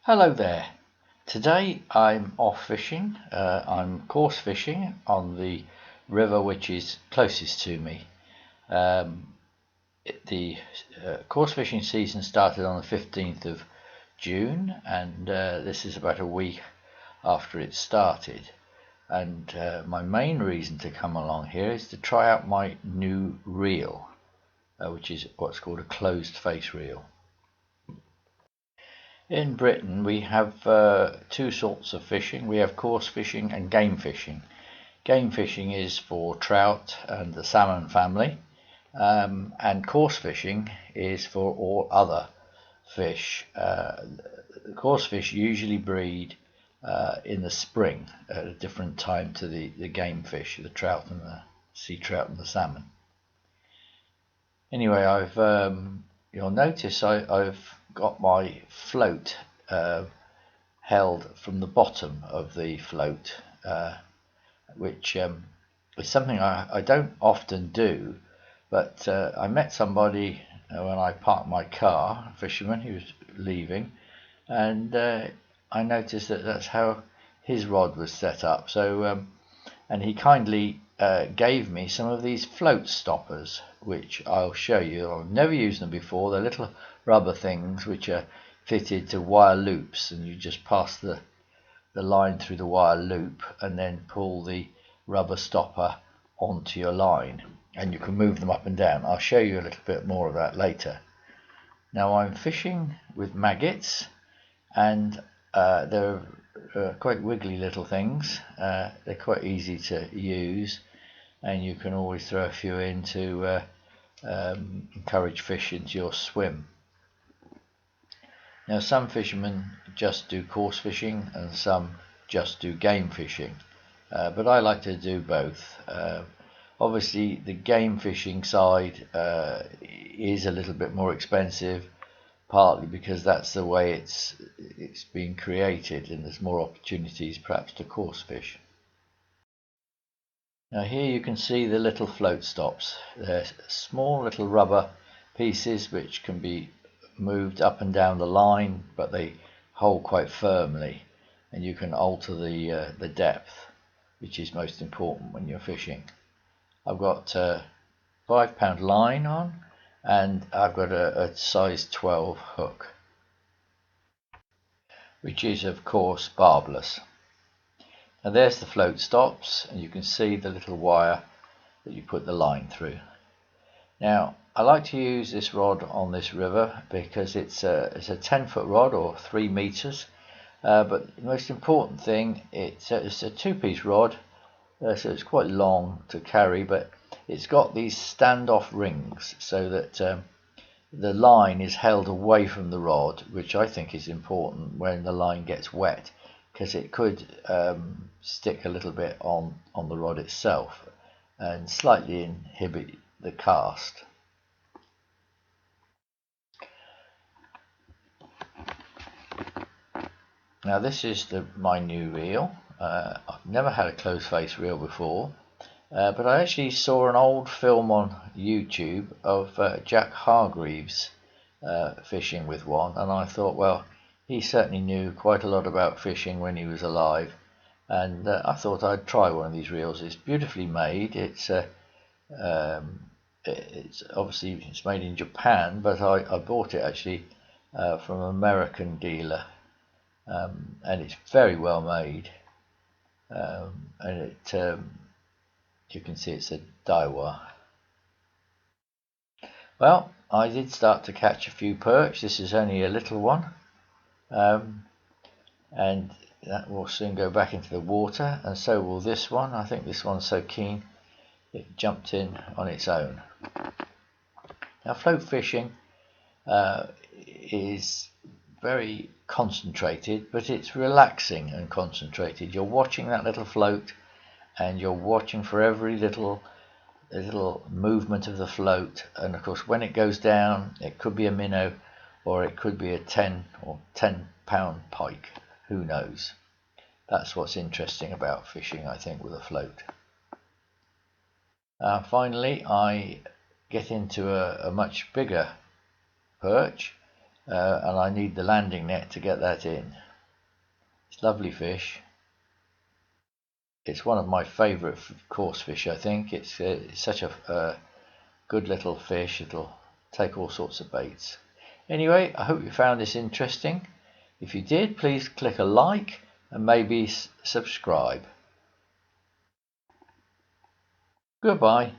Hello there. Today I'm off fishing. I'm course fishing on the river which is closest to me. Um, the course fishing season started on the 15th of June, and this is about a week after it started. And my main reason to come along here is to try out my new reel, which is what's called a closed face reel. In Britain, we have two sorts of fishing. We have coarse fishing and game fishing. Game fishing is for trout and the salmon family, and coarse fishing is for all other fish. Coarse fish usually breed in the spring at a different time to the game fish, the trout and the sea trout and the salmon. Anyway, you'll notice I've got my float held from the bottom of the float, which is something I don't often do, but I met somebody when I parked my car, a fisherman who was leaving, and I noticed that that's how his rod was set up. So, and he kindly gave me some of these float stoppers, which I'll show you. I've never used them before. They're little rubber things which are fitted to wire loops, and you just pass the line through the wire loop and then pull the rubber stopper onto your line, and you can move them up and down. I'll show you a little bit more of that later. Now I'm fishing with maggots, and they're quite wiggly little things. They're quite easy to use, and you can always throw a few in to encourage fish into your swim. Now some fishermen just do coarse fishing and some just do game fishing, but I like to do both. Obviously the game fishing side is a little bit more expensive, partly because that's the way it's been created, and there's more opportunities perhaps to coarse fish. Now here you can see the little float stops. They're small little rubber pieces which can be moved up and down the line, but they hold quite firmly, and you can alter the depth, which is most important when you're fishing. I've got a 5-pound line on, and I've got a size 12 hook, which is of course barbless. And there's the float stops, and you can see the little wire that you put the line through. Now I like to use this rod on this river because it's a 10-foot rod, or 3 meters, but the most important thing, it's a 2-piece rod, so it's quite long to carry, but it's got these standoff rings so that the line is held away from the rod, which I think is important when the line gets wet, because it could stick a little bit on the rod itself and slightly inhibit the cast. Now this is my new reel. I've never had a closed face reel before, but I actually saw an old film on YouTube of Jack Hargreaves fishing with one, and I thought, well, he certainly knew quite a lot about fishing when he was alive, and I thought I'd try one of these reels. It's beautifully made. It's obviously it's made in Japan, but I bought it actually from an American dealer, and it's very well made, and it you can see it's a Daiwa. Well, I did start to catch a few perch. This is only a little one, and that will soon go back into the water, and so will this one. I think this one's so keen it jumped in on its own. Now float fishing is very concentrated, but it's relaxing and concentrated. You're watching that little float, and you're watching for every little movement of the float, and of course when it goes down, it could be a minnow, or it could be a 10-pound pike, who knows. That's what's interesting about fishing, I think, with a float. Finally I get into a much bigger perch, and I need the landing net to get that in. It's lovely fish. It's one of my favourite coarse fish, I think. It's such a good little fish. It'll take all sorts of baits. Anyway, I hope you found this interesting. If you did, please click a like and maybe subscribe. Goodbye.